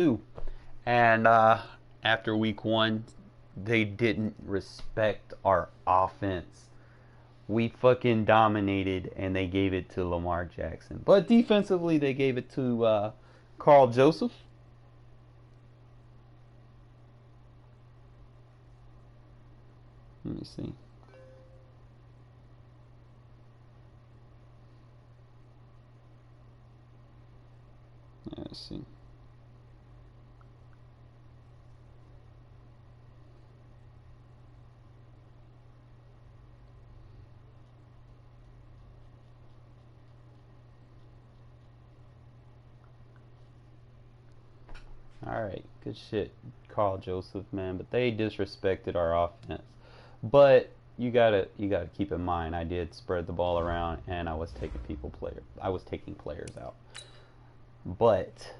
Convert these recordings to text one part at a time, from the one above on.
2. And after week 1, they didn't respect our offense. We fucking dominated, and they gave it to Lamar Jackson. But defensively, they gave it to Carl Joseph. Let me see. Let's see. All right, good shit, Carl Joseph, man. But they disrespected our offense. But you gotta keep in mind, I did spread the ball around, and I was taking players out. But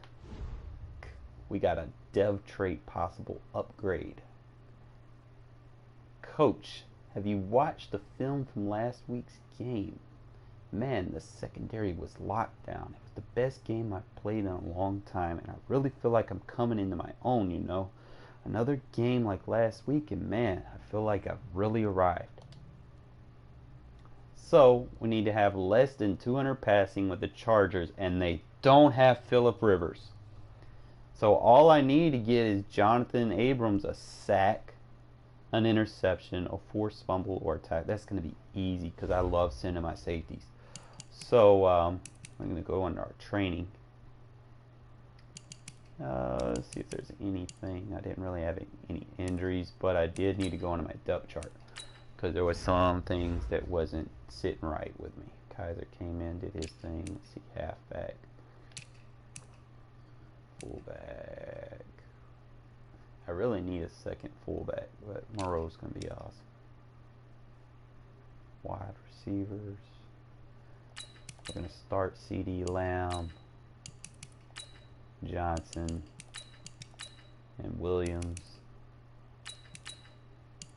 we got a dev trait possible upgrade. Coach, have you watched the film from last week's game? Man, the secondary was locked down. It was the best game I've played in a long time, and I really feel like I'm coming into my own, you know? Another game like last week, and man, I feel like I've really arrived. So, we need to have less than 200 passing with the Chargers, and they don't have Phillip Rivers. So, all I need to get is Jonathan Abrams a sack, an interception, a forced fumble, or attack. That's going to be easy because I love sending my safeties. So, I'm going to go under our training. Let's see if there's anything. I didn't really have any injuries, but I did need to go into my depth chart because there was some things that wasn't sitting right with me. Kaiser came in, did his thing. Let's see, halfback, fullback. I really need a second fullback, but Moreau's going to be awesome. Wide receivers. We're going to start CD Lamb, Johnson, and Williams.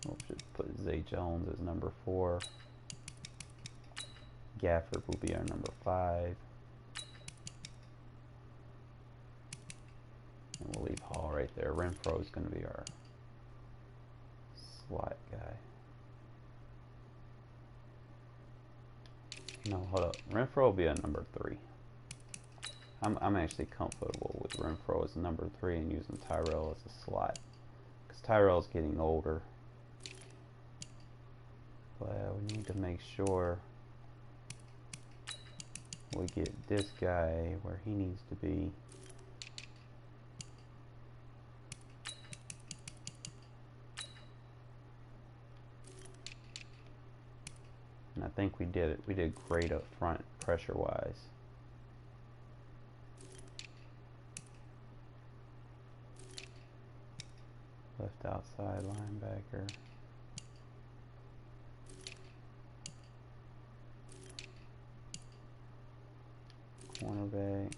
We'll just put Zay Jones as number 4. Gafford will be our number 5. And we'll leave Hall right there. Renfro is going to be our slot guy. No, hold up. Renfro will be a number 3. I'm actually comfortable with Renfro as a number 3 and using Tyrell as a slot. Because Tyrell's getting older. But we need to make sure we get this guy where he needs to be. And I think we did it. We did great up front, pressure-wise. Left outside linebacker. Cornerback.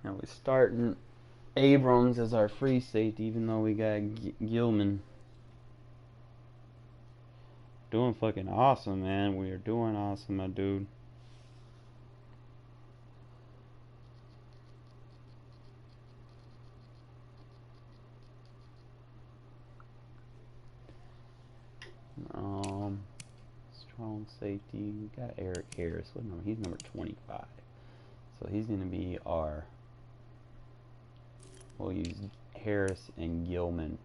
Now we're starting Abrams as our free safety, even though we got Gilman. Doing fucking awesome, man. We are doing awesome, my dude. Strong safety. We got Eric Harris. What number? He's number 25. So he's going to be our. We'll use Harris and Gilman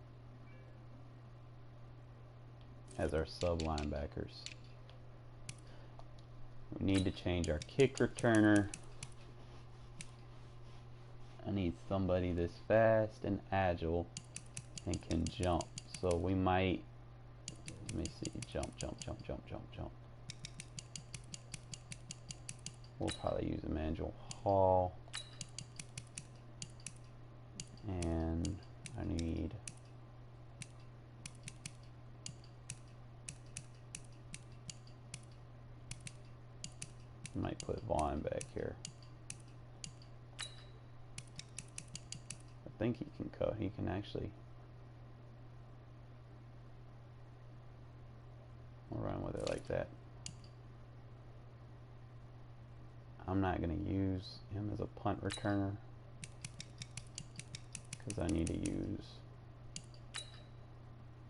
as our sub linebackers. We need to change our kick returner. I need somebody that's fast and agile and can jump. So we might, let me see, jump. We'll probably use Emmanuel Hall. And I need might put Vaughn back here. I think he can cut. He can actually. We'll run with it like that. I'm not going to use him as a punt returner. because I need to use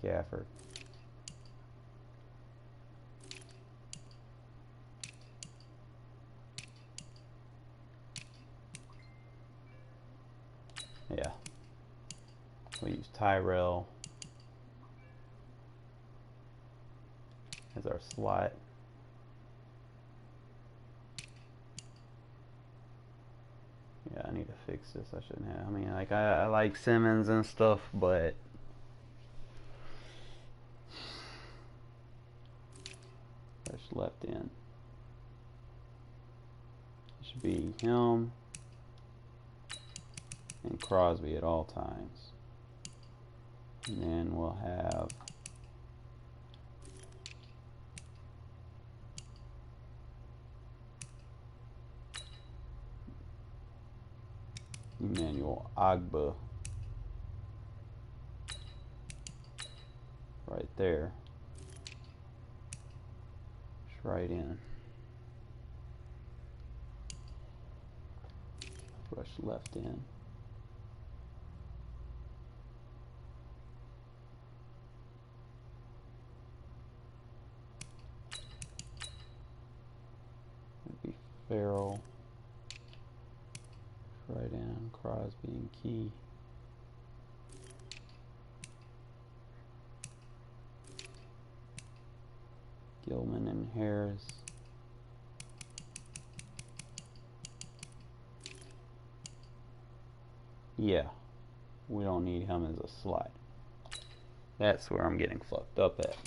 Gafford. Yeah. We'll use Tyrell as our slot. Yeah, I need to fix this. I shouldn't have. I mean, like, I like Simmons and stuff, but rush left in. It should be him and Crosby at all times. And then we'll have Emmanuel Agba right there. Just right in. Rush left in. Maybe Farrell. Right in, Crosby and Key. Gilman and Harris. Yeah, we don't need him as a slot. That's where I'm getting fucked up at.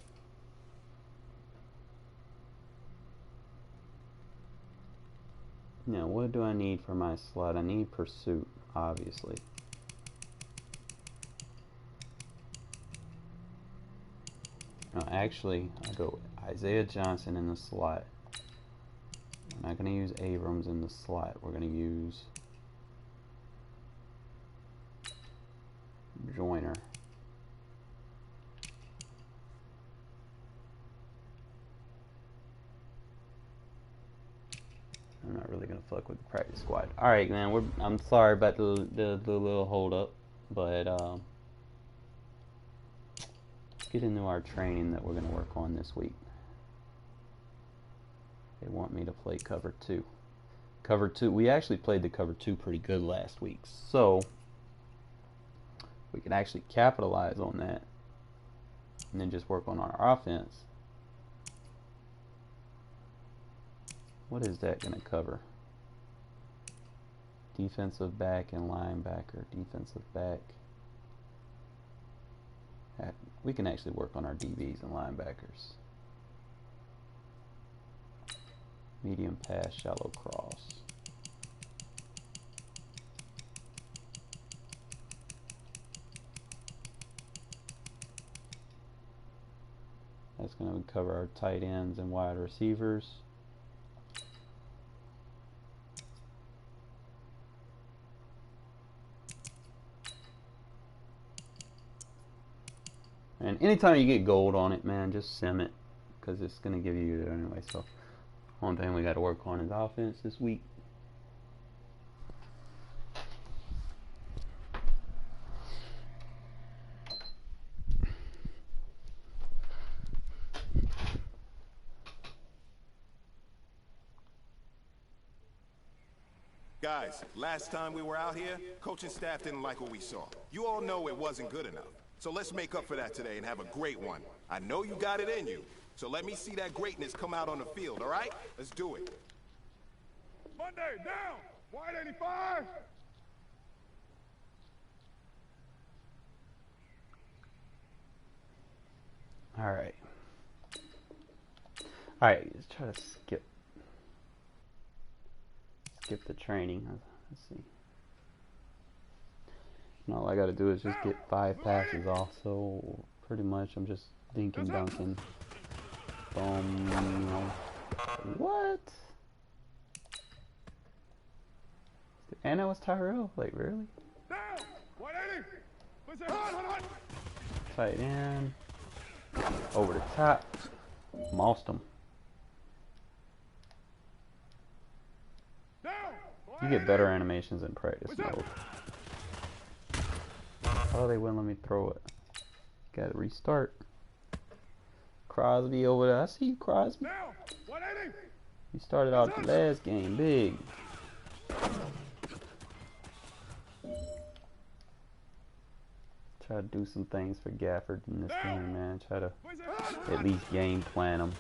Now, what do I need for my slot? I need pursuit, obviously. No, actually, I'll go with Isaiah Johnson in the slot. We're not going to use Abrams in the slot. We're going to use Joyner. I'm not really gonna fuck with the practice squad. All right, man. I'm sorry about the little hold up, but let's get into our training that we're gonna work on this week. They want me to play cover 2. Cover 2. We actually played the cover 2 pretty good last week, so we can actually capitalize on that, and then just work on our offense. What is that going to cover? Defensive back and linebacker. Defensive back. We can actually work on our DBs and linebackers. Medium pass, shallow cross. That's going to cover our tight ends and wide receivers. And anytime you get gold on it, man, just sim it, because it's going to give you it anyway. So, one thing we got to work on is offense this week. Guys, last time we were out here, coaching staff didn't like what we saw. You all know it wasn't good enough. So let's make up for that today and have a great one. I know you got it in you, so let me see that greatness come out on the field, all right? Let's do it. Monday, down! Wide 85! Alright. Alright, let's try to skip the training. Let's see. And all I gotta do is just get 5 passes off, so pretty much I'm just dinking dunking. Boom, you know. What? And that was Tyrell? Like, really? Down! 180! Listen, hold. Tight end. Over the top. Mossed him. You get better animations in practice mode. Oh, they wouldn't let me throw it. Gotta restart. Crosby over there. I see you, Crosby. Now, 180. You started out the last game big. Try to do some things for Gafford in this game, man. Try to at least game plan them.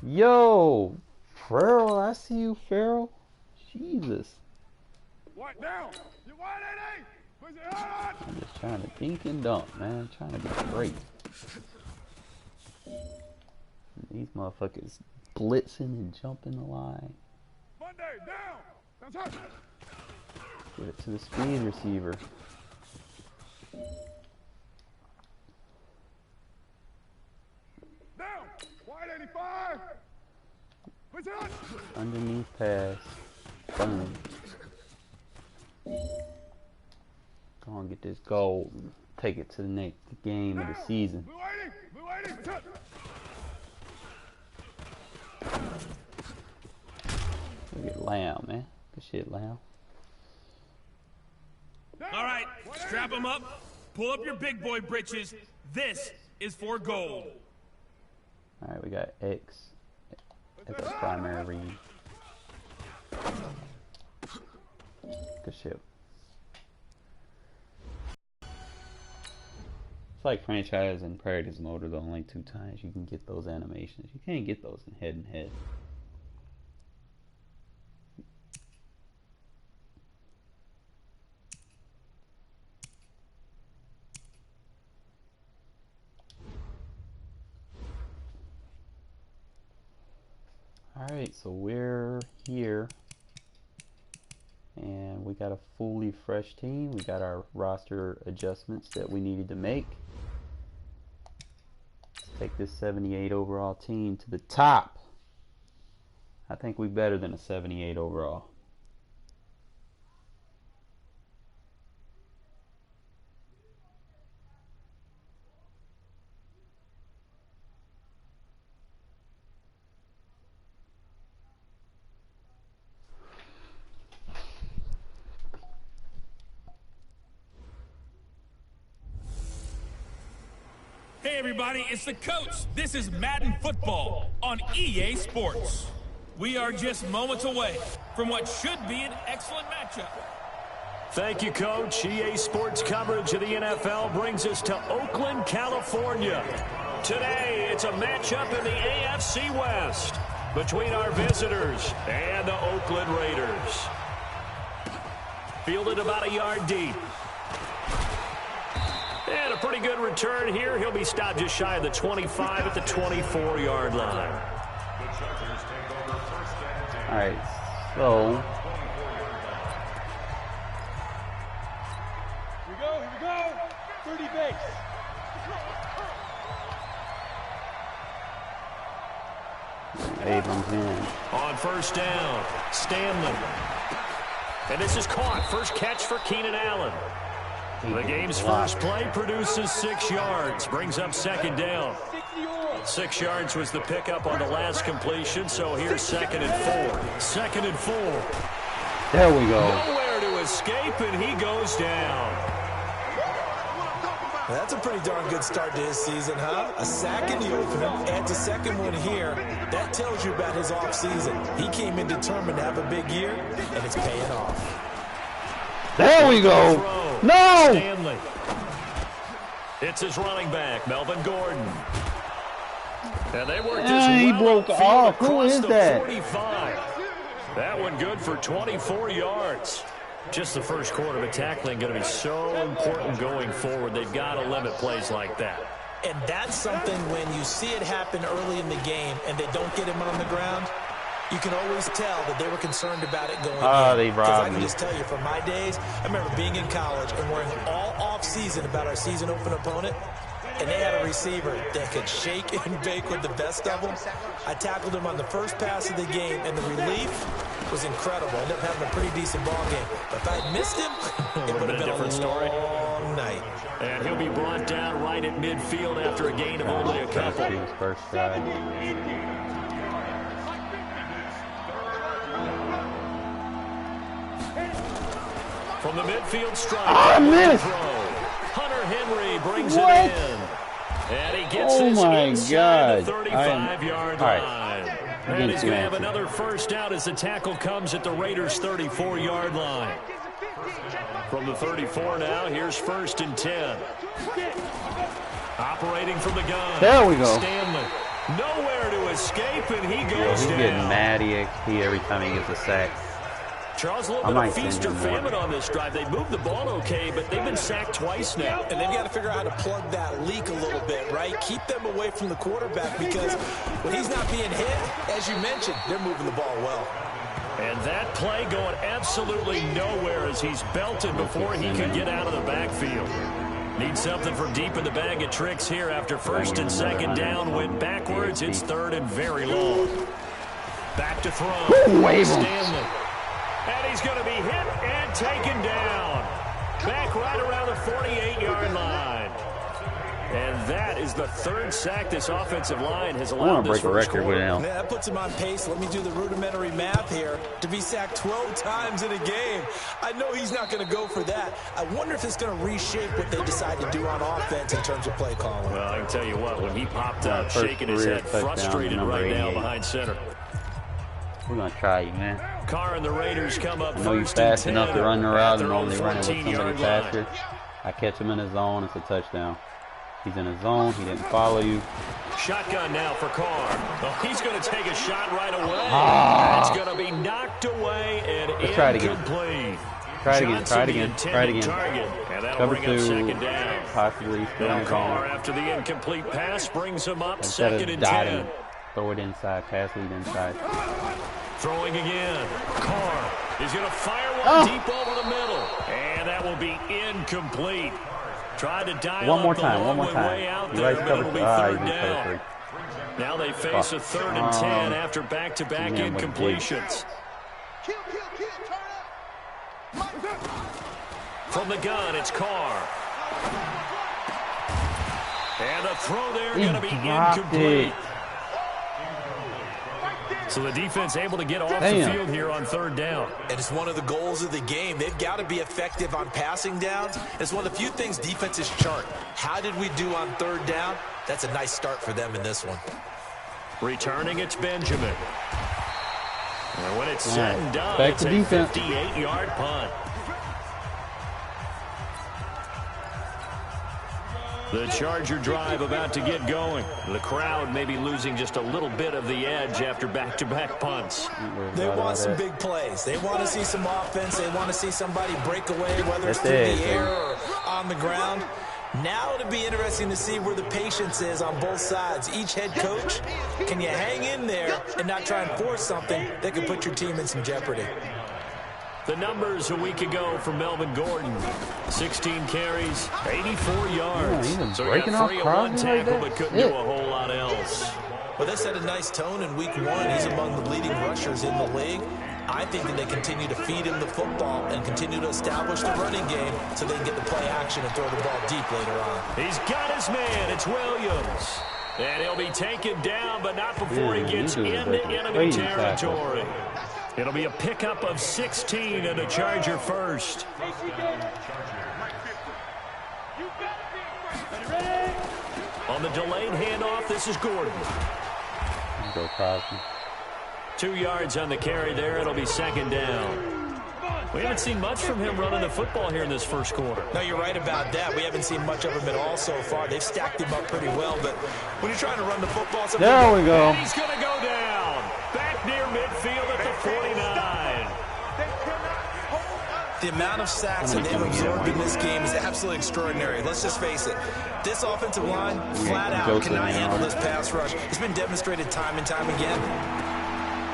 Yo! Farrell, I see you, Farrell. Jesus. What now? You 180. Push it on. I'm just trying to dink and dunk, man. Trying to be great. These motherfuckers blitzing and jumping the line. Monday, down. That's hurt. Get it to the speed receiver. Down. 185. Push it on. Underneath pass. Boom. Go on, get this goal and take it to the next game of the season. Blue 80. Blue 80. Push it. Look at Lamb, man. Good shit, Lamb. All right, strap them up. Pull up your big boy britches. This is for gold. All right, we got X at the primary read. Good shit. It's like franchise and practice mode are the only two times you can get those animations. You can't get those in head and head. Alright, so we're here and we got a fully fresh team. We got our roster adjustments that we needed to make. Let's take this 78 overall team to the top. I think we're better than a 78 overall. Hey everybody, it's the coach. This is Madden Football on EA Sports. We are just moments away from what should be an excellent matchup. Thank you, Coach. EA Sports coverage of the NFL brings us to Oakland, California. Today, it's a matchup in the AFC West between our visitors and the Oakland Raiders. Fielded about a yard deep. And a pretty good return here. He'll be stopped just shy of the 25 at the 24-yard line. All right, so Here we go. 30 base. Abrams in. On first down, Stanley. And this is caught. First catch for Keenan Allen. The game's first play produces 6 yards, brings up second down. 6 yards was the pickup on the last completion, so here's 2nd and 4. 2nd and 4. There we go. Nowhere to escape, and he goes down. That's a pretty darn good start to his season, huh? A sack in the opener, adds a second one here. That tells you about his offseason. He came in determined to have a big year, and it's paying off. There we go. No! Stanley. It's his running back, Melvin Gordon. And they worked his He well broke upfield off. Who across is the that? 45. That one good for 24 yards. Just the first quarter of tackling going to be so important going forward. They've got to limit plays like that. And that's something when you see it happen early in the game and they don't get him on the ground, you can always tell that they were concerned about it going in. They Because I robbed can me. just tell you from my days, I remember being in college and worrying all off-season about our season open opponent, and they had a receiver that could shake and bake with the best of them. I tackled him on the first pass of the game, and the relief was incredible. I ended up having a pretty decent ball game. But if I'd missed him, it would have been a different story. long night. And he'll be brought down right at midfield after a gain of only a couple. His first drive. From the midfield stripe. I missed. Hunter Henry brings it in. And he gets this inside the 35-yard line. And he's going to have another first down as the tackle comes at the Raiders' 34-yard line. From the 34 now, here's 1st and 10. Operating from the gun. There we go. Stanley. Nowhere to escape, and he goes He's down. getting mad EXP every time he gets a sack. Charles, a little bit of feast or famine on this drive. They moved the ball okay, but they've been sacked twice now. And they've got to figure out how to plug that leak a little bit, right? Keep them away from the quarterback because when he's not being hit, as you mentioned, they're moving the ball well. And that play going absolutely nowhere as he's belted before he could get out of the backfield. Needs something from deep in the bag of tricks here after 1st and 2nd down. Went backwards. It's 3rd and very long. Back to throw. Stanley. And he's going to be hit and taken down. Back right around the 48-yard line. And that is the 3rd sack this offensive line has allowed this first quarter. Yeah, that puts him on pace. Let me do the rudimentary math here. To be sacked 12 times in a game. I know he's not going to go for that. I wonder if it's going to reshape what they decide to do on offense in terms of play calling. Well, I can tell you what, when he popped up, shaking his head, frustrated right now behind center. We're going to try you, man. Carr and the Raiders come up. I know you're fast enough to run the route and only run it with somebody faster. I catch him in his zone. It's a touchdown. He's in his zone. He didn't follow you. Shotgun now for Carr. Oh, he's going to take a shot right away. It's going to be knocked away and incomplete. Try it again. Try it again. Try it again. And that'll Cover bring up 2nd 2. down. Possibly still in his Carr, zone. after the incomplete pass, brings him up. Instead 2nd of and dotting, 10. throw it inside. Pass lead inside. Throwing again. Carr is going to fire one deep over the middle. And that will be incomplete. Tried to dial one more up the time. long One more way time. out there, but it'll be 3rd down. Now they face a 3rd and 10 after back-to-back incompletions. From the gun, it's Carr. And a throw there going to be incomplete. So the defense able to get off the field here on 3rd down. And it's one of the goals of the game. They've got to be effective on passing downs. It's one of the few things defenses chart. How did we do on 3rd down? That's a nice start for them in this one. Returning, it's Benjamin. And when it's said and done, it's a 58-yard punt. The Charger drive about to get going. The crowd may be losing just a little bit of the edge after back-to-back punts. They want some big plays. They want to see some offense. They want to see somebody break away, whether it's through the air or on the ground. Now it'll be interesting to see where the patience is on both sides. Each head coach, can you hang in there and not try and force something that could put your team in some jeopardy? The numbers a week ago for Melvin Gordon. 16 carries, 84 yards. So he got 3 on one tackle, but couldn't do a whole lot else. Well, they set a nice tone in week 1. He's among the leading rushers in the league. I think that they continue to feed him the football and continue to establish the running game so they can get the play action and throw the ball deep later on. He's got his man. It's Williams. And he'll be taken down, but not before he gets into enemy territory. It'll be a pickup of 16 and a Charger first. On the delayed handoff, this is Gordon. Go Crosby. 2 yards on the carry there. It'll be 2nd down. We haven't seen much from him running the football here in this first quarter. No, you're right about that. We haven't seen much of him at all so far. They've stacked him up pretty well, but when you're trying to run the football... There we go. And he's going to go down. Back near midfield at the 49. The amount of sacks that they've absorbed in this game is absolutely extraordinary. Let's just face it. This offensive line, flat out, cannot handle this pass rush. It's been demonstrated time and time again.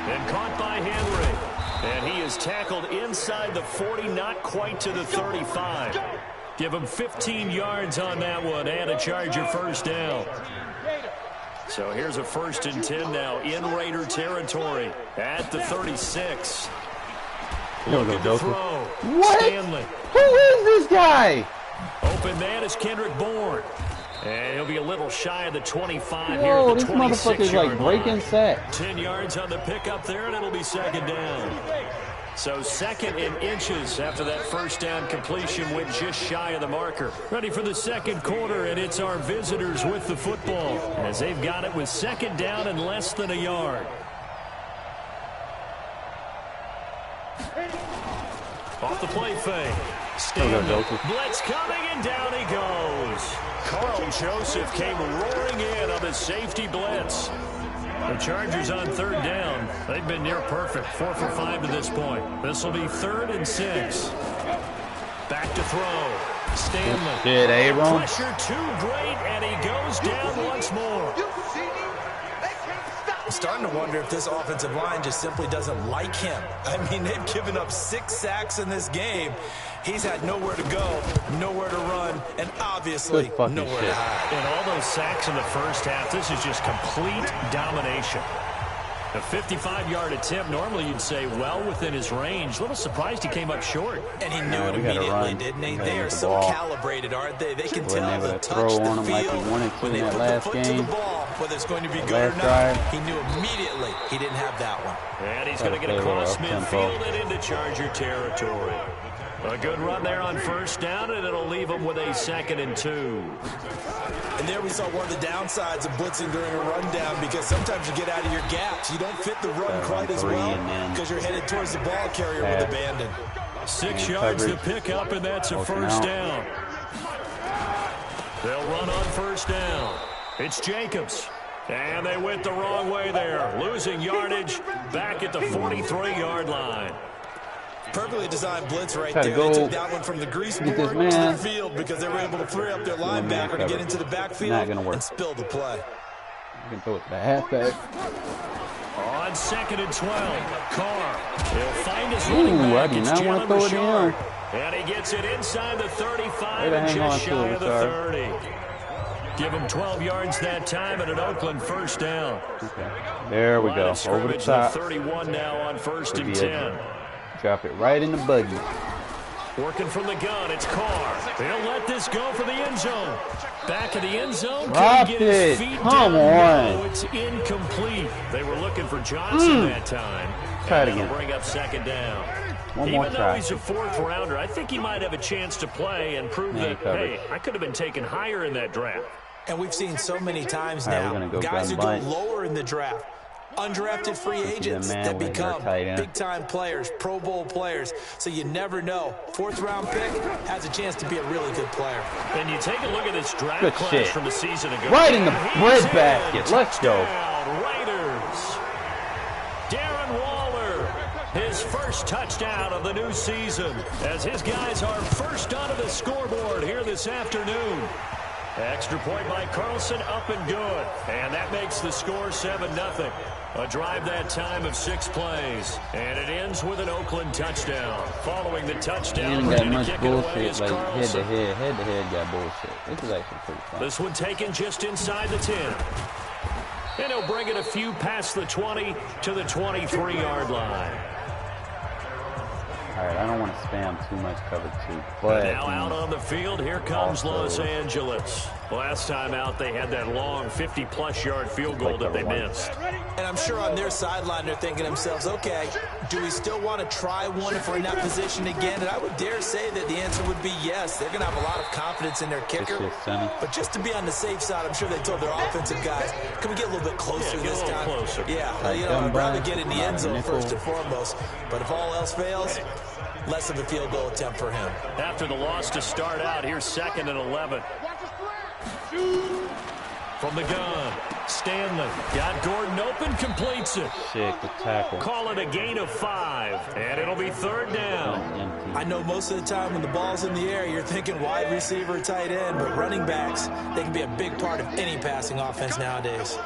And caught by Henry. And he is tackled inside the 40, not quite to the 35. Give him 15 yards on that one and a Charger first down. So here's a 1st and 10 now in Raider territory at the 36. Looking to throw. What? Stanley. Who is this guy? Open man is Kendrick Bourne. And he'll be a little shy of the 25 Whoa, here at the this motherfucker's like breaking sack. 10 yards on the pickup there, and it'll be 2nd down. So 2nd and inches after that first down completion went just shy of the marker. Ready for the second quarter, and it's our visitors with the football as they've got it with 2nd down and less than a yard. Off the play fake. Stanley. Blitz coming, and down he goes. Carl Joseph came roaring in on the safety blitz. The Chargers on 3rd down. They've been near perfect, 4 for 5 to this point. This will be 3rd and 6. Back to throw. Stanley. Good, Abrams. Pressure too great, and he goes down once more. I'm starting to wonder if this offensive line just simply doesn't like him. I mean, they've given up 6 sacks in this game. He's had nowhere to go, nowhere to run, and obviously nowhere to hide. And all those sacks in the first half, this is just complete domination. A 55-yard attempt, normally you'd say well within his range. A little surprised he came up short. And he knew it immediately, didn't he? They are so calibrated, aren't they? They can tell the touch the field when they put the foot to the ball, whether it's going to be good or not. He knew immediately he didn't have that one. And he's going to get across midfield and into Charger territory. A good run there on 1st down, and it'll leave him with a 2nd and 2. And there we saw one of the downsides of blitzing during a rundown, because sometimes you get out of your gaps. You don't fit the run quite as well because you're headed towards the ball carrier with abandon. 6 yards to pick up, and that's a 1st down. They'll run on 1st down. It's Jacobs. And they went the wrong way there, losing yardage back at the 43-yard line. Perfectly designed blitz right there. They took that one from the grease board to the field because they were able to free up their linebacker to get into the backfield and spill the play. You can throw it to the halfback. On 2nd and 12, Carr. He'll find his running back. I do not want to throw it down. And he gets it inside the 35 and just shy of the 30. Give him 12 yards that time and an Oakland 1st down. Okay. There we go. Over the top. 31 now on 1st and 10. Drop it right in the buggy. Working from the gun, it's Carr. They'll let this go for the end zone. Back of the end zone. Drop it. Come on. No, it's incomplete. They were looking for Johnson that time. Try it again. Bring up 2nd down. One more Even try. though he's a 4th rounder, I think he might have a chance to play and prove that, hey, I could have been taken higher in that draft. And we've seen so many times now, guys who go lower in the draft, undrafted free agents that become big-time players, Pro Bowl players. So you never know. 4th-round pick has a chance to be a really good player. And you take a look at this draft class from a season ago. Right in the breadbasket. Let's go. Raiders. Darren Waller, his first touchdown of the new season, as his guys are first onto the scoreboard here this afternoon. Extra point by Carlson, up and good. And that makes the score 7-0. A drive that time of 6 plays. And it ends with an Oakland touchdown. Following the touchdown, got much bullshit, like head-to-head. Head-to-head got bullshit. This is actually pretty fun. This one taken just inside the 10. And he'll bring it a few past the 20 to the 23-yard line. All right, I don't want to spam too much cover 2, but now out on the field, here comes Los Angeles. Last time out, they had that long 50-plus yard field goal that they missed. And I'm sure on their sideline, they're thinking to themselves, okay, do we still want to try one if we're in that position again? And I would dare say that the answer would be yes. They're going to have a lot of confidence in their kicker. But just to be on the safe side, I'm sure they told their offensive guys, can we get a little bit closer this time? Closer. Yeah, I'd rather get in the end zone first and foremost. But if all else fails, less of a field goal attempt for him. After the loss to start out, here's 2nd and 11. From the gun, Stanley got Gordon open, completes it. Shit, the tackle. Call it a gain of 5, and it'll be 3rd down. I know most of the time when the ball's in the air, you're thinking wide receiver, tight end, but running backs, they can be a big part of any passing offense nowadays.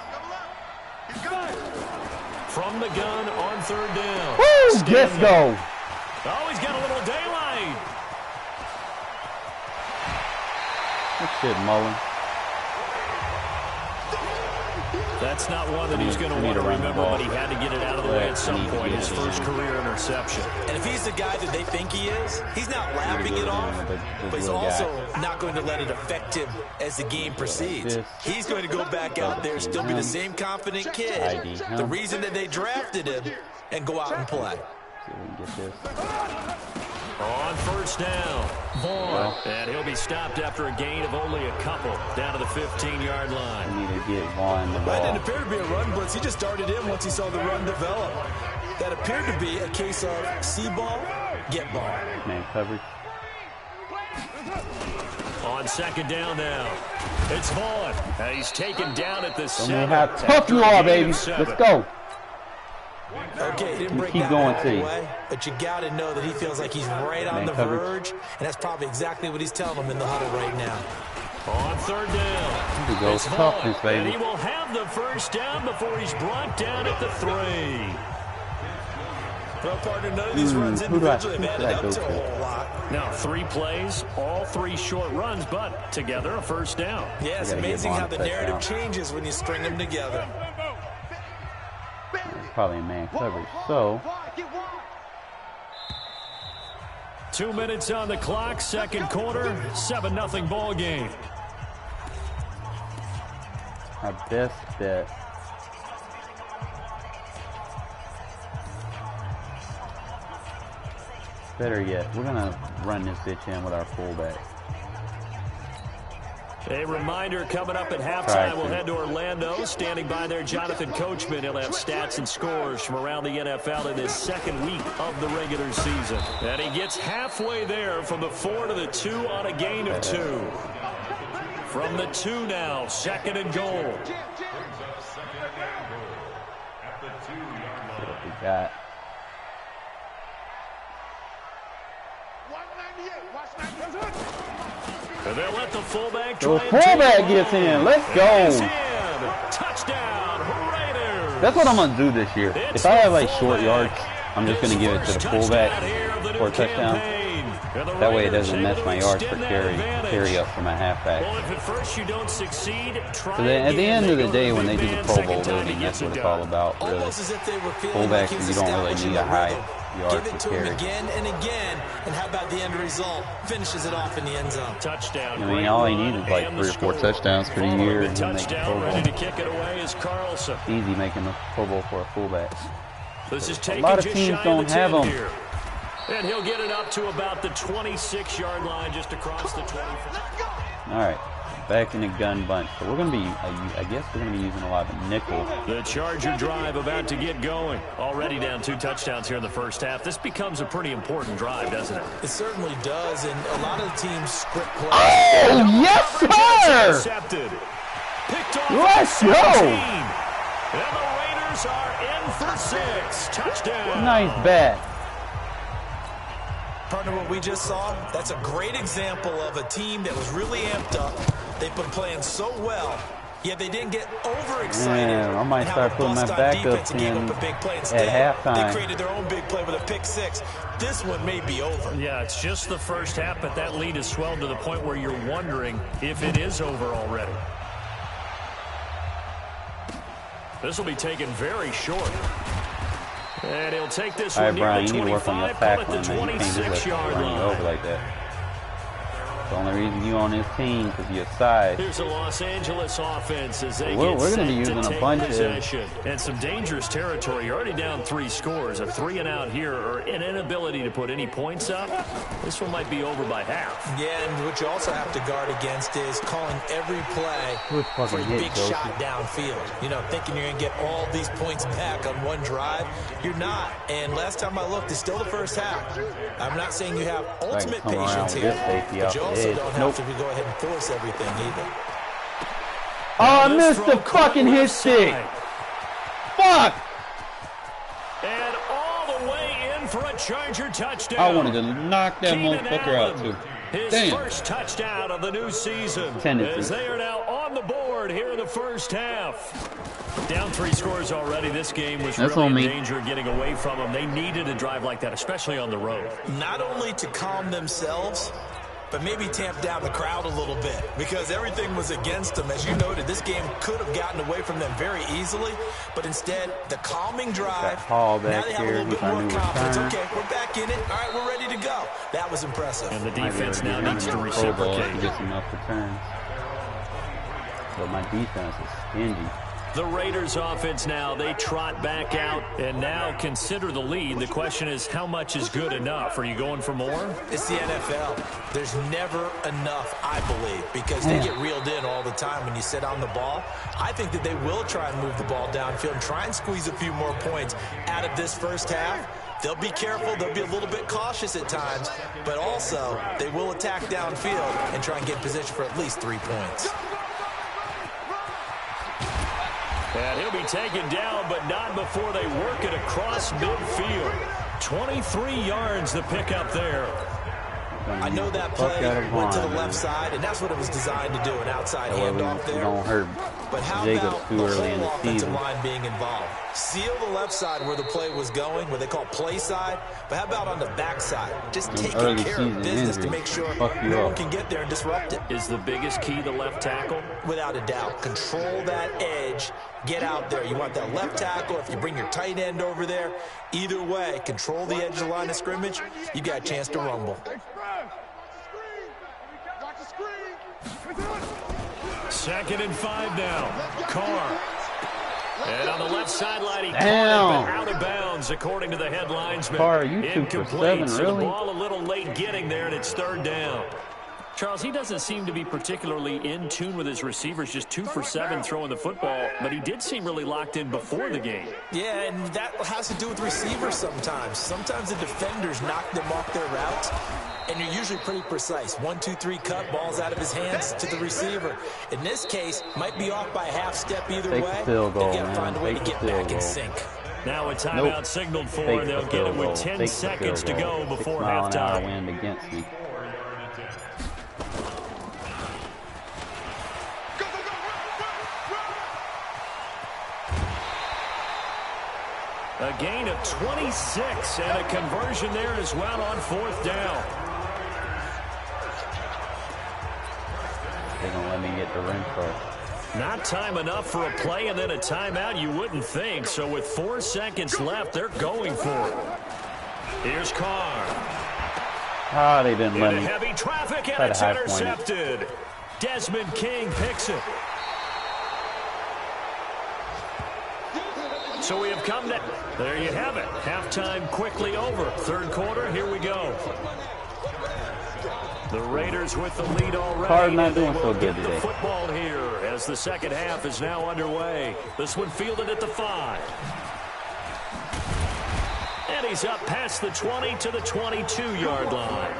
From the gun on 3rd down. Woo! Let's go. Oh, he's got a little daylight. Good shit, Mullen. That's not one that he's going to want to remember, but he had to get it out of the way at some point. His first career interception. And if he's the guy that they think he is, he's not laughing it off, but he's also not going to let it affect him as the game proceeds. He's going to go back out there, still be the same confident kid, the reason that they drafted him, and go out and play. See if we can get this. On first down, Vaughn. And he'll be stopped after a gain of only a couple, down to the 15-yard line. We need to get Vaughn the ball. That didn't appear to be a run blitz. He just darted in once he saw the run develop. That appeared to be a case of see ball, get ball. Man coverage. On second down now, it's Vaughn. And he's taken down at the 7. How tough you are, baby. Let's go. Okay, he didn't break Keep that going, all T. the way, but you got to know that he feels like he's right on the verge, and that's probably exactly what he's telling them in the huddle right now. On third down, He goes toughness, and baby. he will have the first down before he's brought down at the 3. Well, partner, none of these runs individually have added up to a to? whole lot. Now 3 plays, all 3 short runs, but together a first down. Yeah, it's Gotta get amazing Vaughn how the touchdown. narrative changes when you string them together. It's probably in man coverage. So 2 minutes on the clock, second quarter, 7-0 ball game. our best bet. Better yet, we're going to run this bitch in with our fullback. A reminder coming up at halftime, we'll head to Orlando. Standing by there, Jonathan Coachman. He'll have stats and scores from around the NFL in his second week of the regular season. And he gets halfway there from the 4 to the 2 on a gain of 2. From the 2 now, second and goal. See what we got. And they'll let the fullback The try fullback gets in. Let's go. Touchdown, Raiders. That's what I'm going to do this year. If I have like short yards, I'm just going to give it to the fullback for a touchdown. That way it doesn't mess my yards for carry up for my halfback. Well, if at first you don't succeed, try So then, at the end of the day, again. when they do the Pro Bowl Second time he voting, gets that's what it it's all done. about, really. Almost as if they were feeling like Fullbacks, he was you don't really establishing need a the high rhythm. yard Give to it to carry. him again and again, and how about the end result? Finishes it off in the end zone. Touchdown. I mean, all he needs is like 3 or 4 touchdowns for the year, The and he'll make the Pro touchdown Bowl. ready to kick it away is Carlson. Easy making the Pro Bowl for a fullback. This is A taking lot of just teams shy don't of the have 10 them. here. And he'll get it up to about the 26-yard line, just across the 25. All right, back in the gun bunch. So we're going to be, I guess we're going to be using a lot of nickel. The Charger drive about to get going. Already down 2 touchdowns here in the first half. This becomes a pretty important drive, doesn't it? It certainly does, and a lot of the teams script play. Oh, yes, sir! Intercepted. Picked off Let's at 17. go! And the Raiders are in for 6. Touchdown. Nice bat. Partner, what we just saw, that's a great example of a team that was really amped up. They've been playing so well, yet they didn't get overexcited. Man, I might and start have a putting my bust on backups defense and gave in up a big play. at Instead, halftime. they created their own big play with a pick 6. This one may be over. Yeah, it's just the first half, but that lead has swelled to the point where you're wondering if it is over already. This will be taken very short. And he'll take this All one right, Brian, near you the need to work on 25, your put it tackling, at man. the You can't just let 26-yard run you over line. like that. The only reason you on this team because you're side. Here's the Los Angeles offense as they We're get gonna set be to using a take bunch of- possession. And some dangerous territory. You're already down 3 scores. A 3 and out here, or an inability to put any points up. This one might be over by half. Yeah, and what you also have to guard against is calling every play Good for fucking a hit, big Joseph. shot downfield. You know, thinking you're going to get all these points back on one drive. You're not. And last time I looked, it's still the first half. I'm not saying you have ultimate come around patience with here, this safety but off you the also edge. don't have to go ahead and force everything either. Oh, I This missed the throw caught fucking hit left stick. side. Fuck! And all the way in for a Charger touchdown. I wanted to knock that Keenan motherfucker out, Allen, too. His Damn. first touchdown of the new season. Tennessee. As they are now on the board here in the first half. Down 3 scores already. This game was That's really on in me. danger of getting away from them. They needed a drive like that, especially on the road. Not only to calm themselves, but maybe tamp down the crowd a little bit because everything was against them. As you noted, this game could have gotten away from them very easily, but instead, the calming drive, Hall now back they have a here, little bit he's our more new confidence. return. Okay, we're back in it. All right, we're ready to go. That was impressive. And the Might be able defense to now get him needs in to the Pro Bowl if reciprocate. he gets enough returns. But my defense is stingy. The Raiders offense now, they trot back out and now consider the lead. The question is, how much is good enough? Are you going for more? It's the NFL. There's never enough, I believe, because they get reeled in all the time when you sit on the ball. I think that they will try and move the ball downfield and try and squeeze a few more points out of this first half. They'll be careful. They'll be a little bit cautious at times, but also they will attack downfield and try and get position for at least 3 points. And he'll be taken down, but not before they work it across midfield. 23 yards the pickup there. I know that play went to the left side, and that's what it was designed to do, an outside handoff there. Don't hurt But how Jacobs about too the early in whole the offensive season. line being involved? Seal the left side where the play was going, what they call play side, but how about on the back side? Just taking early care season of business to injuries make sure fuck you no one up. can get there and disrupt it. Is the biggest key the left tackle? Without a doubt. Control that edge. Get out there. You want that left tackle. If you bring your tight end over there, either way, control the edge of the line of scrimmage, you got a chance to rumble. Second and 5 now. Carr. And on the left sideline, he caught Damn. it, but out of bounds, according to the headlinesman. Carr, you 2 for Incomplete, 7, so really? the ball a little late getting there, and it's third down. Charles, he doesn't seem to be particularly in tune with his receivers, just 2 for 7 throwing the football, but he did seem really locked in before the game. Yeah, and that has to do with receivers sometimes. Sometimes the defenders knock them off their route, and you're usually pretty precise. 1, 2, 3 cut, balls out of his hands to the receiver. In this case, might be off by a half step either Take way. the field goal, They've got to man. find a way to Take the get field back goal. in sync. Now a timeout signaled for, and they'll get it with 10 seconds to go before halftime. Wind against me. A gain of 26 and a conversion there as well on fourth down. They're going to let me get the Renfro. Not time enough for a play and then a timeout, you wouldn't think. So with 4 seconds left, they're going for it. Here's Carr. Ah, they didn't let Into me. heavy traffic, Tried and it's to high point it. intercepted. Desmond King picks it. So we have come to... There you have it. Halftime quickly over. Third quarter, here we go. The Raiders with the lead already. Carr's not and they doing so will good get today. the football here as the second half is now underway. This one fielded at the 5. And he's up past the 20 to the 22-yard line.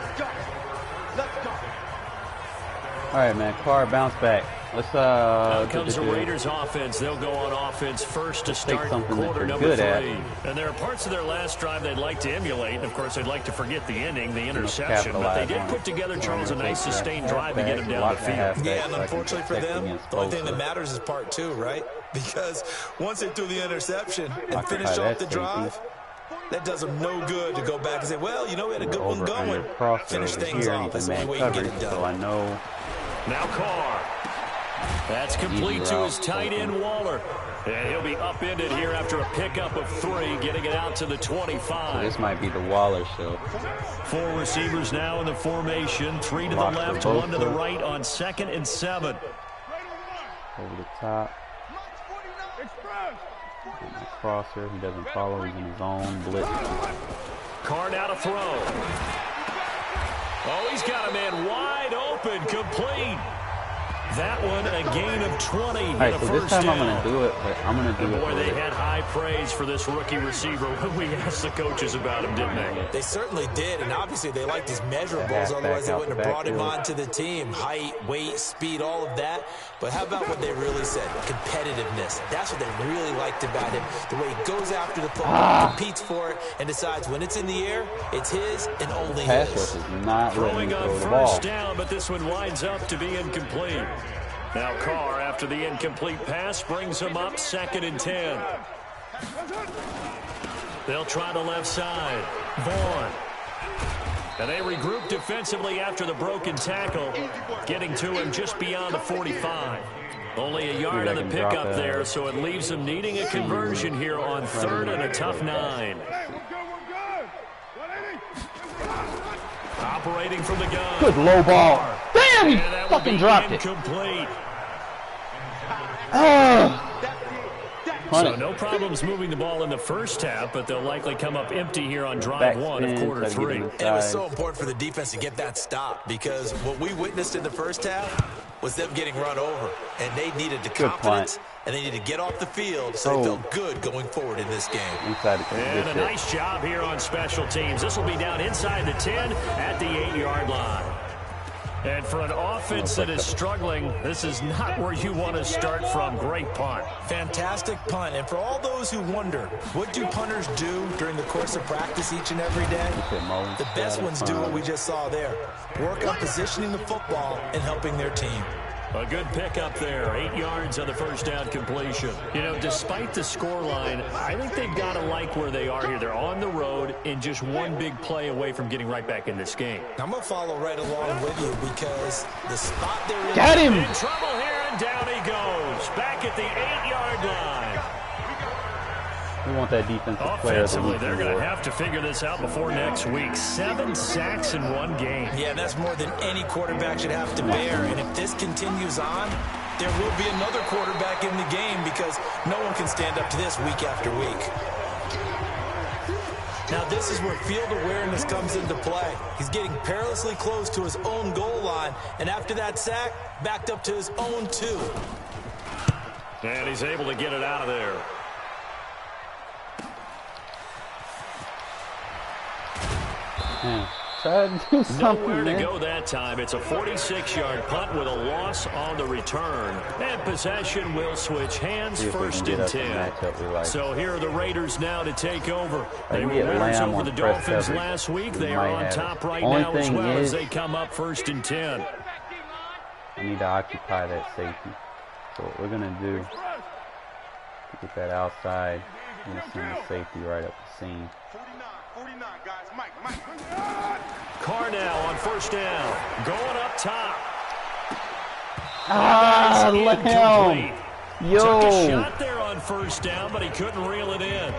All right, man. Carr, bounce back. Let's Out comes the Raiders offense. They'll go on offense first to start something that quarter you're number good 3. at. And there are parts of their last drive they'd like to emulate. And, of course, they'd like to forget the ending, the interception. But they did put together, Charles, a nice sustained drive to get him down the field. Yeah, and unfortunately for them, the only thing that matters is part 2, right? Because once they threw the interception and finished off the drive, that does them no good to go back and say, well, you know, we had a good one going. Finish things off. That's the only way you can get it done. So I know. Now Carr. That's complete to his tight end, Waller. And he'll be upended here after a pickup of 3, getting it out to the 25. So this might be the Waller show. 4 receivers now in the formation. 3 to the Lock for left, both 1 to the of right on 2nd and 7. Over the top. Crosser. He doesn't follow. He's in his own blitz. Carr now to throw. Oh, he's got a man wide open, complete. That one, a gain of 20. All right, so this time I'm going to do it, but I'm going to do it. Boy, they had high praise for this rookie receiver when we asked the coaches about him, didn't they? They certainly did, and obviously they like these measurables, otherwise they wouldn't have brought him onto the team. Height, weight, speed, all of that. But how about what they really said? Competitiveness. That's what they really liked about him. The way he goes after the football, competes for it, and decides when it's in the air, it's his and only Pass his. rush is not letting Throwing me on throw the ball. first down, but this one winds up to be incomplete. Now Carr, after the incomplete pass, brings him up 2nd and 10. They'll try the left side. Vaughn. And they regroup defensively after the broken tackle, getting to him just beyond the 45. Only a yard on the pickup there, so it leaves them needing a conversion here on 3rd and a tough 9. Operating from the gun. Good low ball. Damn, he And that would fucking be dropped it. incomplete. punt So it. no problems moving the ball in the first half, but they'll likely come up empty here on drive one of quarter three. And it was so important for the defense to get that stop because what we witnessed in the first half was them getting run over, and they needed the confidence, and they needed to get off the field so they felt good going forward in this game. And a nice job here on special teams. This will be down inside the 10 at the 8-yard line. And for an offense that is struggling, this is not where you want to start from. Great punt. Fantastic punt. And for all those who wonder, what do punters do during the course of practice each and every day? The best ones do what we just saw there. Work on positioning the football and helping their team. A good pickup there, 8 yards on the first down completion. You know, despite the scoreline, I think they've got to like where they are here. They're on the road and just one big play away from getting right back in this game. I'm going to follow right along with you because the spot they're in. Got him! In trouble here, and down he goes. Back at the 8-yard line. We want that defensive player. Offensively, they're going to have to figure this out before next week. 7 sacks in one game. Yeah, that's more than any quarterback should have to bear. And if this continues on, there will be another quarterback in the game because no one can stand up to this week after week. Now, this is where field awareness comes into play. He's getting perilously close to his own goal line. And after that sack, backed up to his own 2. And he's able to get it out of there. Try to do something, Nowhere to man. go that time. It's a 46-yard punt with a loss on the return. And possession will switch hands, first and 10. So here are the Raiders now to take over. They were winners over the Dolphins last week. They are on top right now as well as they come up first and 10. I need to occupy that safety. So what we're going to do, to get that outside, we're going to send the safety right up the seam. 49, guys. Mike. Carr now on first down. Going up top. Lamb! Yo! Took a shot there on first down, but he couldn't reel it in.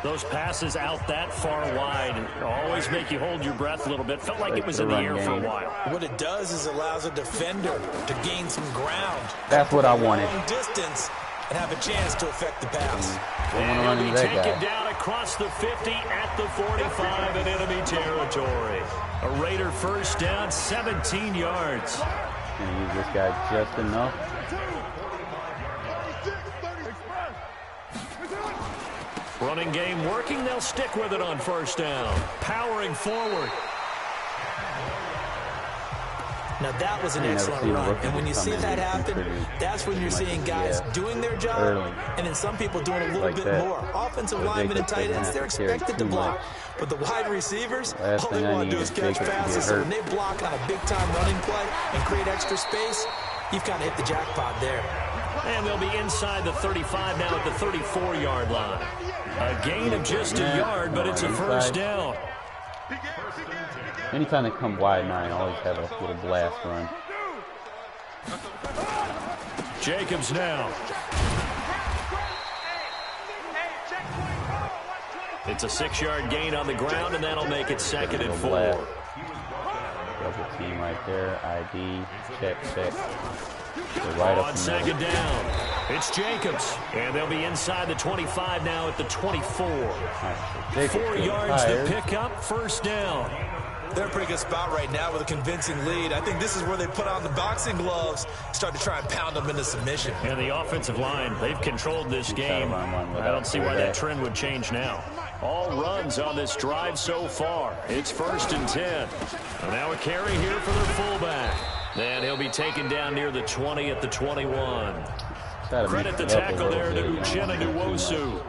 Those passes out that far wide always make you hold your breath a little bit. Felt like it was in the air for a while. What it does is allows a defender to gain some ground. That's what I wanted. Long distance and have a chance to affect the pass. And he'll be taken down across the 50 at the 45 in enemy territory. A Raider first down, 17 yards. Gonna use this guy just enough. Running game working, they'll stick with it on first down. Powering forward. Now that was an excellent run, and when you see that happen, that's when you're seeing guys doing their job, and then some people doing a little bit more. Offensive linemen and tight ends, they're expected to block, but the wide receivers, all they want to do is catch passes, so when they block on a big-time running play and create extra space, you've kind of hit the jackpot there. And they'll be inside the 35 now at the 34-yard line. A gain of just a yard, but it's a first down. Anytime they come wide, I always have a little blast run. Jacobs now. It's a 6-yard gain on the ground, and that'll make it second and 4. Double team right there. ID. Check. Right on second down, it's Jacobs, and they'll be inside the 25 now at the 24. 4 yards to pick up, first down. They're in a pretty good spot right now with a convincing lead. I think this is where they put on the boxing gloves, start to try and pound them into submission. And the offensive line, they've controlled this game. I don't see why that trend would change now. All runs on this drive so far. It's first and 10. And now a carry here for their fullback. Then he'll be taken down near the 20 at the 21. Credit the tackle there to Uchenna Nwosu.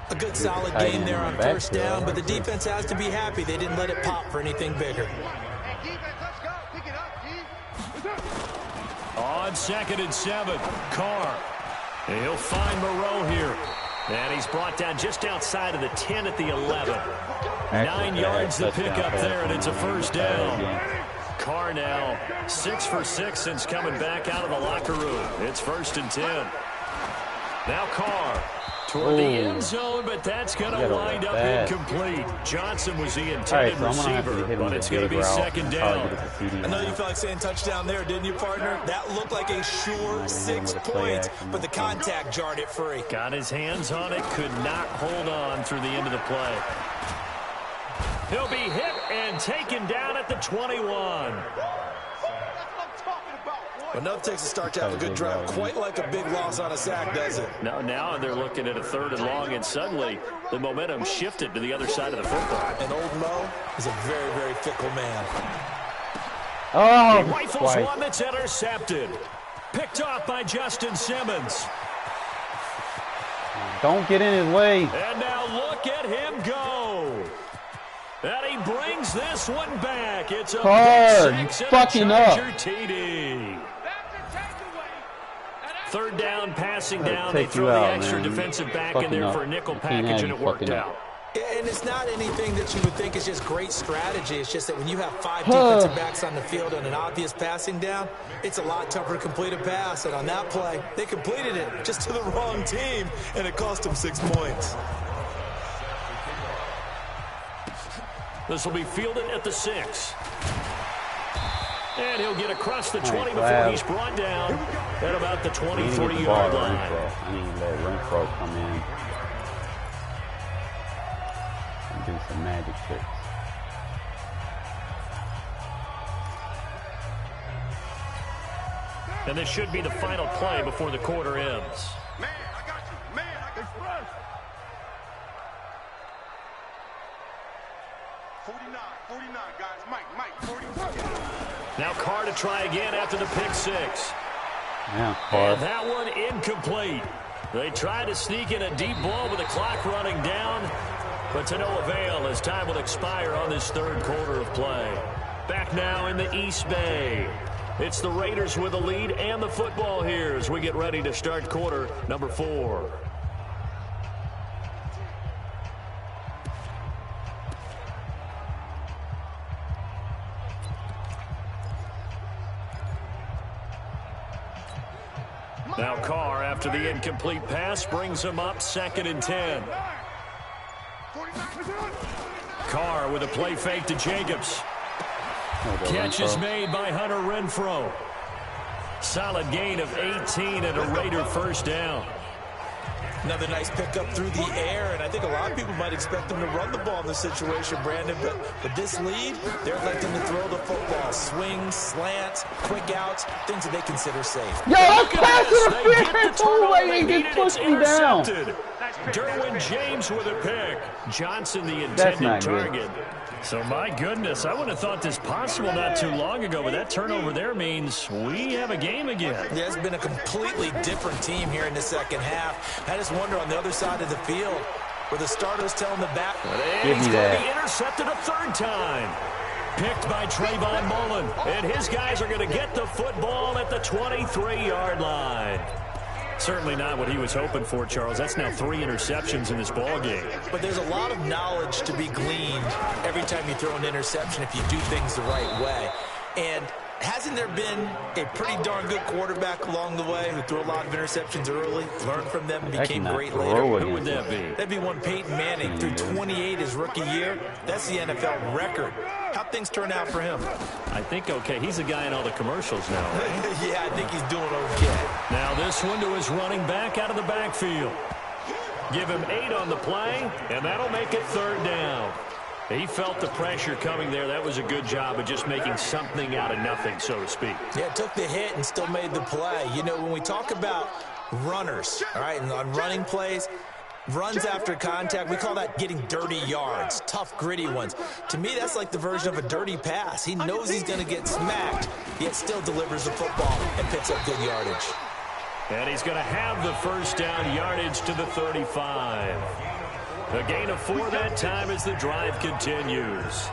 A good solid gain there on first down, but the defense has to be happy they didn't let it pop for anything bigger. On second and 7, Carr. And he'll find Moreau here. And he's brought down just outside of the 10 at the 11. 9 yards to pick up there, and it's a first down. Carr now 6 for 6 since coming back out of the locker room. It's first and 10. Now Carr. Toward the end zone, but that's going to wind up incomplete. Johnson was the intended receiver, but it's going to be second down. I know you felt like saying touchdown there, didn't you, partner? That looked like a sure 6 points, but the contact jarred it free. Got his hands on it, could not hold on through the end of the play. He'll be hit and taken down at the 21. Enough takes a start to have a good drive, quite like a big loss on a sack, does it? Now they're looking at a 3rd and long, and suddenly the momentum shifted to the other side of the football. And old Mo is a very, very fickle man. Oh, he rifles one that's intercepted. Picked off by Justin Simmons. Don't get in his way. And now look at him go. And he brings this one back. It's a big 6 and a Charger TD. 3rd down, passing down. They throw the extra defensive back in there for a nickel package, and it worked out. And it's not anything that you would think is just great strategy. It's just that when you have 5 defensive backs on the field and an obvious passing down, it's a lot tougher to complete a pass. And on that play, they completed it just to the wrong team, and it cost them 6 points. This will be fielded at the 6. And he'll get across the 20 before he's brought down at about the 23-yard line. I need to let Renfro come in and do some magic tricks. And this should be the final play before the quarter ends. Man, I got you. Man, I got you. 49, guys. Mike, 49. Now Carr to try again after the pick 6. Yeah, Carr. And that one incomplete. They try to sneak in a deep ball with the clock running down, but to no avail as time will expire on this 3rd quarter of play. Back now in the East Bay. It's the Raiders with the lead and the football here as we get ready to start quarter number 4. Now Carr, after the incomplete pass, brings him up 2nd and 10. Carr with a play fake to Jacobs. Catch is made by Hunter Renfro. Solid gain of 18 and a Raider 1st down. Another nice pickup through the air, and I think a lot of people might expect them to run the ball in this situation, Brandon, but with this lead, they're electing to throw the football. Swings, slants, quick outs, things that they consider safe. Yo, that's pass interference! Oh, wait, they just pushed me down. Derwin James with a pick. Johnson the intended target. So, my goodness, I would have thought this possible not too long ago, but that turnover there means we have a game again. Yeah, it's been a completely different team here in the 2nd half. I just wonder on the other side of the field where the starters telling the back. And he's going to be intercepted a 3rd time. Picked by Trayvon Mullen. And his guys are going to get the football at the 23-yard line. Certainly not what he was hoping for, Charles. That's now 3 interceptions in this ball game. But there's a lot of knowledge to be gleaned every time you throw an interception if you do things the right way. And hasn't there been a pretty darn good quarterback along the way who threw a lot of interceptions early, learned from them, and became great later? Who would that be? That'd be one Peyton Manning threw 28 his rookie year. That's the NFL record. How'd things turn out for him? I think okay. He's the guy in all the commercials now, right? Yeah, I think he's doing okay. Now this one to his running back out of the backfield. Give him 8 on the play, and that'll make it 3rd down. He felt the pressure coming there. That was a good job of just making something out of nothing, so to speak. Yeah, took the hit and still made the play. You know, when we talk about runners, all right, and on running plays, runs after contact, we call that getting dirty yards, tough, gritty ones. To me, that's like the version of a dirty pass. He knows he's going to get smacked, yet still delivers the football and picks up good yardage. And he's going to have the 1st down yardage to the 35. A gain of 4 that time as the drive continues.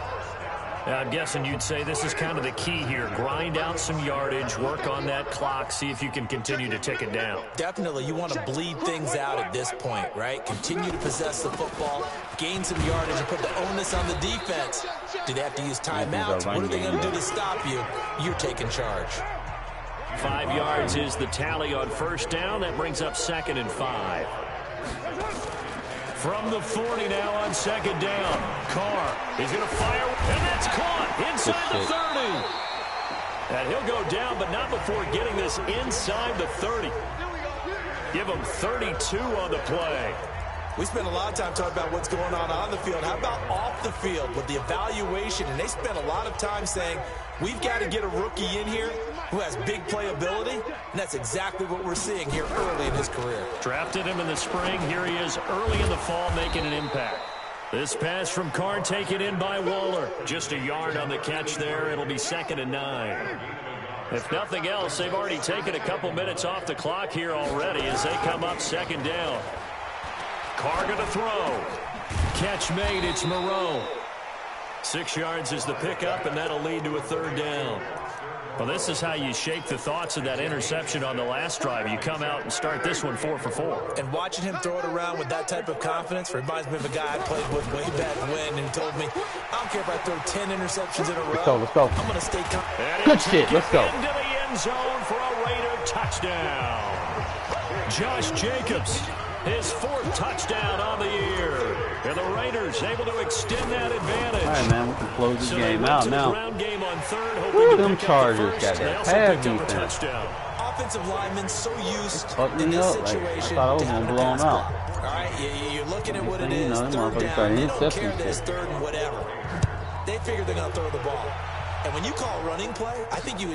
Now, I'm guessing you'd say this is kind of the key here. Grind out some yardage, work on that clock, see if you can continue to tick it down. Definitely. You want to bleed things out at this point, right? Continue to possess the football, gain some yardage, and put the onus on the defense. Do they have to use timeouts? What are they going to do to stop you? You're taking charge. 5 yards is the tally on 1st down. That brings up 2nd and 5. From the 40 now on second down. Carr is going to fire, and that's caught inside the 30. And he'll go down, but not before getting this inside the 30. Give him 32 on the play. We spent a lot of time talking about what's going on the field. How about off the field with the evaluation? And they spent a lot of time saying, we've got to get a rookie in here who has big playability. And that's exactly what we're seeing here early in his career. Drafted him in the spring. Here he is early in the fall making an impact. This pass from Carr taken in by Waller. Just a yard on the catch there. It'll be 2nd and 9. If nothing else, they've already taken a couple minutes off the clock here already as they come up 2nd down. Carr going to throw. Catch made. It's Moreau. 6 yards is the pickup, and that'll lead to a 3rd down. Well, this is how you shake the thoughts of that interception on the last drive. You come out and start this one 4 for 4. And watching him throw it around with that type of confidence reminds me of a guy I played with way back when and told me, I don't care if I throw 10 interceptions in a row. Let's go. I'm going to stay confident. Good shit. Let's go. Into the end zone for a Raider touchdown. Josh Jacobs, his 4th touchdown on the year. And the Raiders able to extend that advantage. All right, man, we can close this game out now. Ground game on 3rd, Woo, them Chargers got that pass defense. Offensive linemen so used Fucked in me this up. situation. I thought I was going to blow them out. All right, you're looking at what it You is. know, them 3rd motherfuckers down. started They don't care intercepting that it's shit. 3rd and whatever. They figure they're going to throw the ball. And when you call a running play, I think you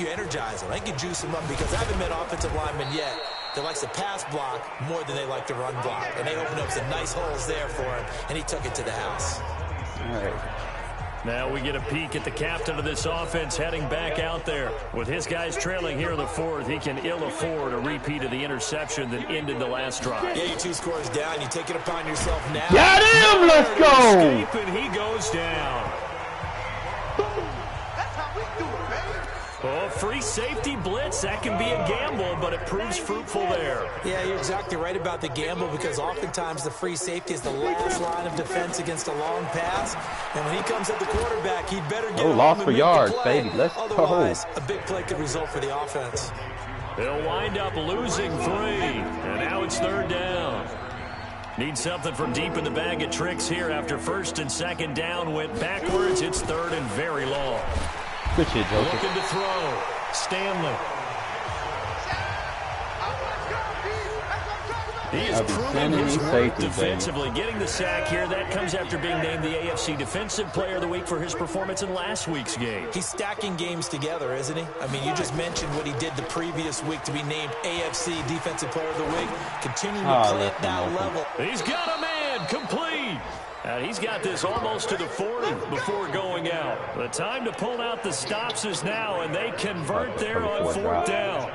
energize them. I think you juice them up because I haven't met offensive linemen yet that likes to pass block more than they like to run block. And they opened up some nice holes there for him, and he took it to the house. All right. Now we get a peek at the captain of this offense heading back out there. With his guys trailing here in the 4th, he can ill afford a repeat of the interception that ended the last drive. Yeah, you 2 scores down. You take it upon yourself now. Got him! Let's go! Escape, and he goes down. Oh, free safety blitz. That can be a gamble, but it proves fruitful there. Yeah, you're exactly right about the gamble because oftentimes the free safety is the last line of defense against a long pass. And when he comes at the quarterback, he better get home loss and for make yards, the play. baby. Let's go. Otherwise, a big play could result for the offense. They'll wind up losing 3, and now it's 3rd down. Need something from deep in the bag of tricks here after 1st and 2nd down went backwards. It's 3rd and very long. Good shit, Joker. Looking to throw. Stanley. He is proving his worth defensively. Getting the sack here, that comes after being named the AFC Defensive Player of the Week for his performance in last week's game. He's stacking games together, isn't he? I mean, you just mentioned what he did the previous week to be named AFC Defensive Player of the Week. Continuing to play at that level. He's got a man, complete. And he's got this almost to the 40 before going out. The time to pull out the stops is now, and they convert there on 4th down.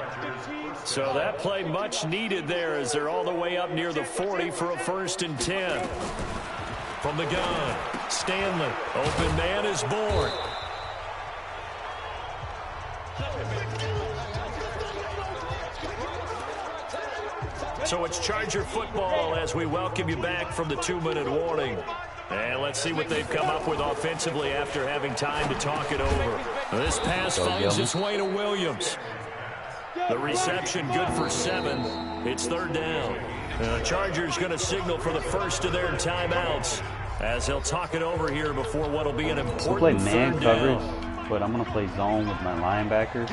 So that play much needed there as they're all the way up near the 40 for a 1st and 10. From the gun, Stanley. Open man is born. So it's Charger football as we welcome you back from the 2-minute warning. And let's see what they've come up with offensively after having time to talk it over. This pass finds its way to Williams. The reception good for 7. It's 3rd down. The Chargers going to signal for the first of their timeouts as they'll talk it over here before what will be an important I'll play man 3rd coverage, down. but I'm going to play zone with my linebackers.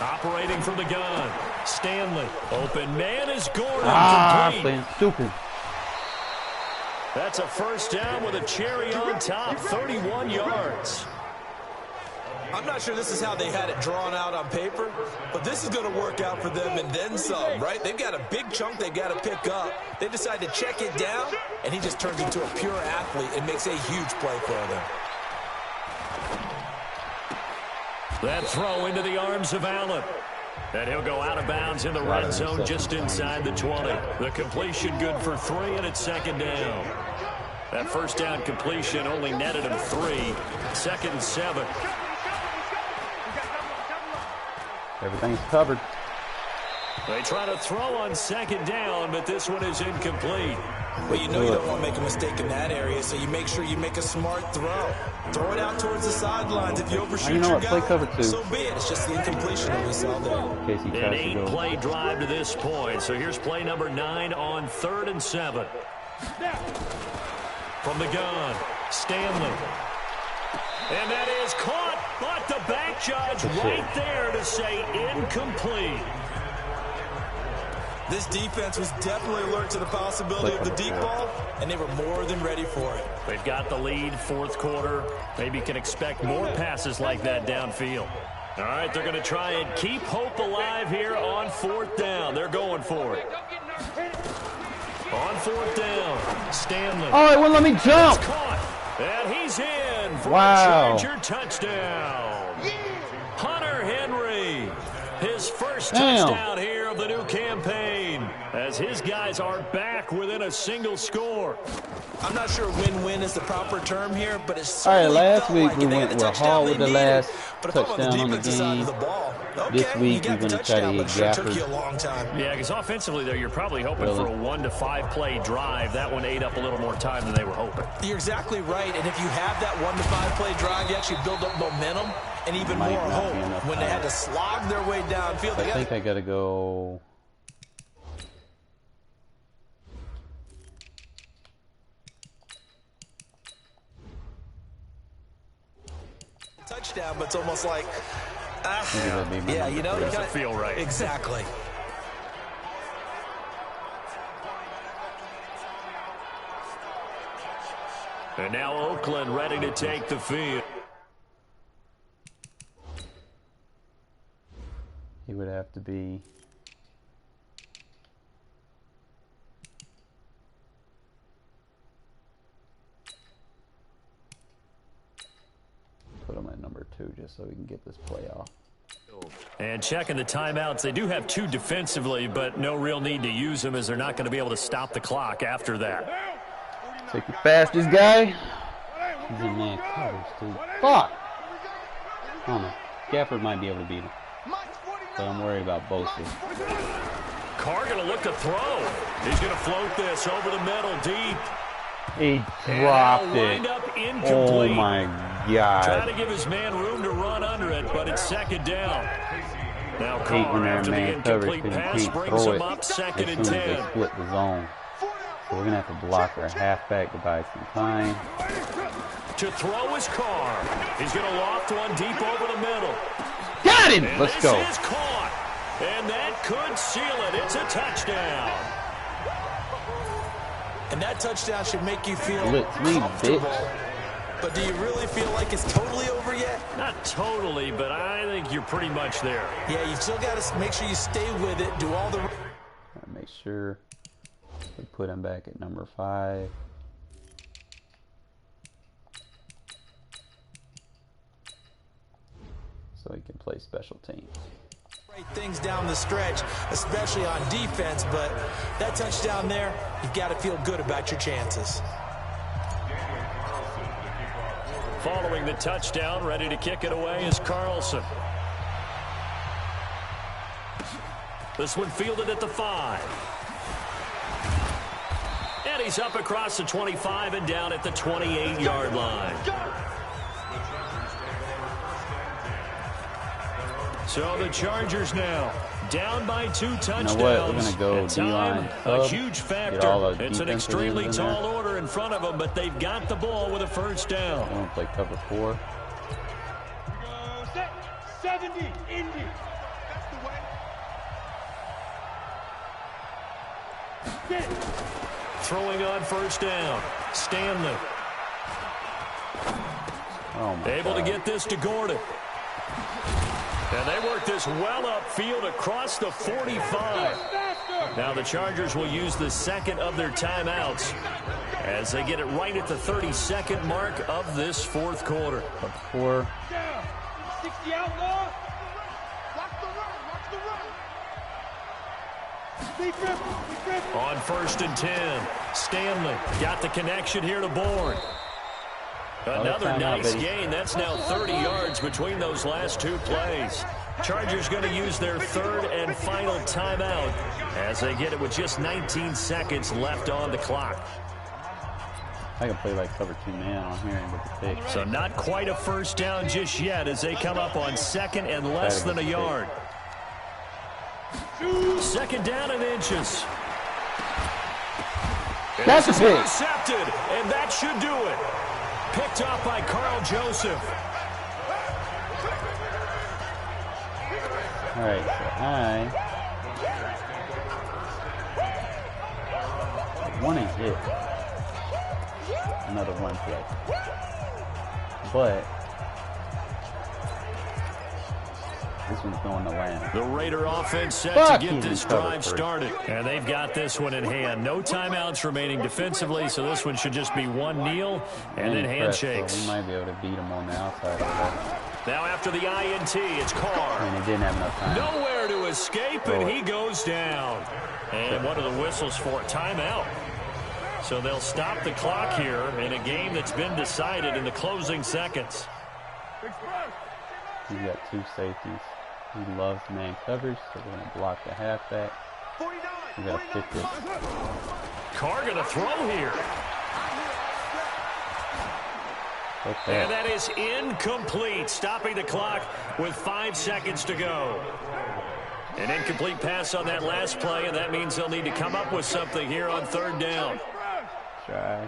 Operating from the gun, Stanley. Open man is Gordon. Complete. Playing stupid. That's a 1st down with a cherry on top, 31 yards. I'm not sure this is how they had it drawn out on paper, but this is going to work out for them and then some, right? They've got a big chunk they've got to pick up. They decide to check it down, and he just turns into a pure athlete and makes a huge play for them. That throw into the arms of Allen. And he'll go out of bounds in the red zone just inside the 20. The completion good for 3, and it's 2nd down. That 1st down completion only netted him 3. 2nd and 7. Everything's covered. They try to throw on 2nd down, but this one is incomplete. Well, you know you don't want to make a mistake in that area, so you make sure you make a smart throw. Throw it out towards the sidelines. If you overshoot your guy, so be it. It's just the incompletion that we saw there. An 8-play drive to this point. So here's play number 9 on 3rd and 7. From the gun, Stanley. And that is caught, but the back judge right there to say incomplete. This defense was definitely alert to the possibility of the deep ball, and they were more than ready for it. They've got the lead, 4th quarter. Maybe can expect more passes like that downfield. All right, they're going to try and keep hope alive here on 4th down. They're going for it. On 4th down, Stanley. Oh, it wouldn't let me jump. It's caught, and he's in for wow. a Charger touchdown. Hunter Henry, his first Damn. touchdown here of the new campaign, as his guys are back within a single score. I'm not sure win-win is the proper term here, but it's all right. certainly Last week like we went with Hall with the last touchdown on the game. This week we're going to try to hit Gafford. Yeah, because offensively there, you're probably hoping for a 1 to 5 play drive. That one ate up a little more time than they were hoping. You're exactly right, and if you have that 1 to 5 play drive, you actually build up momentum and even more hope when they had to slog their way downfield. I think I got to go. Touchdown, but it's almost like, yeah, you know, it doesn't feel right. Exactly. And now Oakland ready to take the field. He would have to be. Put him at number 2 just so we can get this play off. And checking the timeouts, they do have 2 defensively, but no real need to use them as they're not going to be able to stop the clock after that. Take the fastest guy. He's in man covers too. Fuck! Oh no. Gafford might be able to beat him. So I'm worried about Bosa. Carr going to look to throw. He's going to float this over the middle deep. He dropped it. Oh my God. Trying to give his man room to run under it, but it's 2nd down. Now Carr, after the incomplete pass, brings him up 2nd and 10. They split the zone. So we're going to have to block our halfback to buy some time. To throw is Carr. He's going to loft one deep over the middle. Got him! And let's go. This is caught. And that could seal it. It's a touchdown. And that touchdown should make you feel comfortable. But do you really feel like it's totally over yet? Not totally, but I think you're pretty much there. Yeah, you still got to make sure you stay with it. Do all the... Make sure we put him back at number 5. So he can play special teams. Things down the stretch, especially on defense, but that touchdown there, you've got to feel good about your chances. Following the touchdown, ready to kick it away is Carlson. This one fielded at the 5. And he's up across the 25 and down at the 28-yard line. So the Chargers now down by 2 touchdowns. You know what? We're going to go D-line, a huge factor. It's an extremely tall there. order in front of them, but they've got the ball with a 1st down. We're going to play cover 4. Set 70, Indy. That's the way. Throwing on 1st down. Stanley. Oh my Able God. to get this to Gordon. And they work this well upfield across the 45. Now the Chargers will use the 2nd of their timeouts as they get it right at the 32nd mark of this 4th quarter. 4. 60 outlaw. On 1st and 10, Stanley got the connection here to Bourne. Another nice gain. That's now 30 yards between those last 2 plays. Chargers going to use their third and final timeout as they get it with just 19 seconds left on the clock. I can play like cover 2 man on here and get the pick. So not quite a first down just yet as they come up on second and less than a yard. Second down and inches. That's a pick. Intercepted, and that should do it. Picked off by Carl Joseph. All right, so I want to hit another one play, but this one's going to land. The Raider offense set to get this drive started. And they've got this one in hand. No timeouts remaining defensively, so this one should just be one kneel and then handshakes. So we might be able to beat them on the outside of that. Now after the INT, it's Carr. And he didn't have enough time. Nowhere to escape, and he goes down. And what are the whistles for? Timeout. So they'll stop the clock here in a game that's been decided in the closing seconds. He's got 2 safeties. He loves man coverage, so we're going to block the halfback. We got to fit this. Carr going to throw here. And that is incomplete, stopping the clock with 5 seconds to go. An incomplete pass on that last play, and that means they'll need to come up with something here on third down. Try.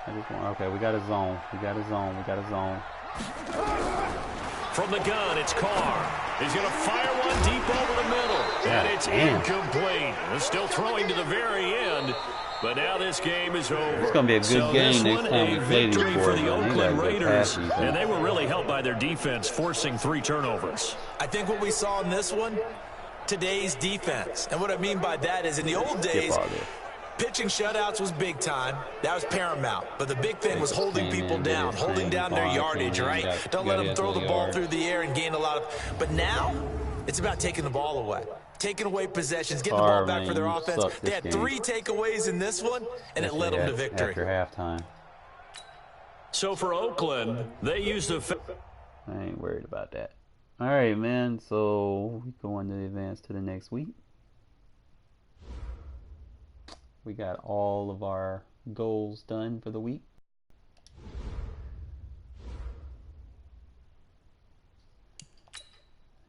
Okay, we got a zone. We got a zone. We got a zone. From the gun, it's Carr. He's going to fire one deep over the middle. And it's incomplete. They're still throwing to the very end. But now this game is over. It's going to be a good game next time we play these for the Oakland Raiders. And they were really helped by their defense, forcing 3 turnovers. I think what we saw in this one, today's defense. And what I mean by that is in the old days, pitching shutouts was big time. That was paramount. But the big thing was holding people down, holding down their yardage, right? Don't let them throw the ball through the air and gain a lot of... But now, it's about taking the ball away. Taking away possessions, getting the ball back for their offense. They had 3 takeaways in this one, and it led them to victory. After halftime. So for Oakland, they used the... I ain't worried about that. All right, man. So we go on to advance to the next week. We got all of our goals done for the week.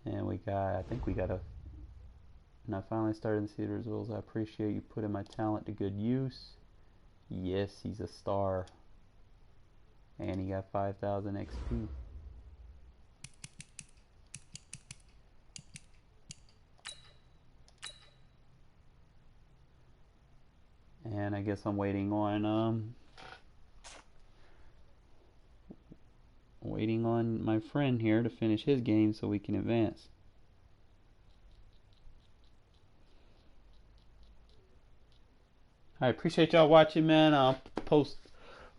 And we got, I think we got a... And I finally started to see the results. I appreciate you putting my talent to good use. Yes, he's a star. And he got 5,000 XP. And I guess I'm waiting on my friend here to finish his game so we can advance. I appreciate y'all watching, man. I'll post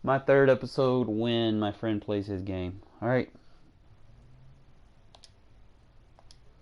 my 3rd episode when my friend plays his game. Alright.